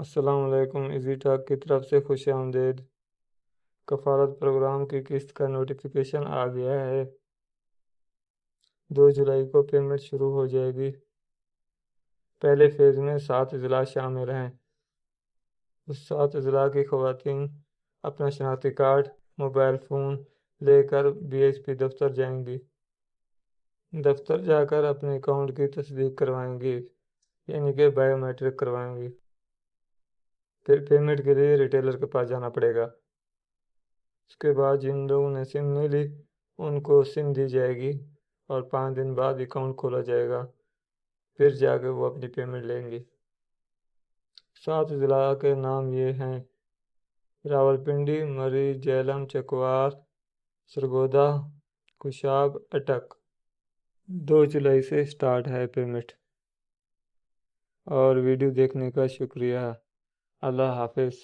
السلام علیکم، easy talk کی طرف سے خوش آمدید۔ کفالت پروگرام کی قسط کا نوٹیفیکیشن آ گیا ہے۔ 2 جولائی کو پیمنٹ شروع ہو جائے گی۔ پہلے فیز میں 7 اضلاع شامل ہیں۔ اس 7 اضلاع کی خواتین اپنا شناختی کارڈ، موبائل فون لے کر بی ایس پی دفتر جائیں گی۔ دفتر جا کر اپنے اکاؤنٹ کی تصدیق کروائیں گی، یعنی کہ بائیو میٹرک کروائیں گی۔ پھر پیمنٹ کے لیے ریٹیلر کے پاس جانا پڑے گا۔ اس کے بعد جن لوگوں نے سم نہیں لی ان کو سم دی جائے گی اور 5 دن بعد اکاؤنٹ کھولا جائے گا، پھر جا کے وہ اپنی پیمنٹ لیں گی۔ 7 اضلاع کے نام یہ ہیں: راولپنڈی، مری، جہلم، چکوال، سرگودا، خوشاب، اٹک۔ 2 جولائی سے سٹارٹ ہے پیمنٹ۔ اور ویڈیو دیکھنے کا شکریہ۔ اللہ حافظ۔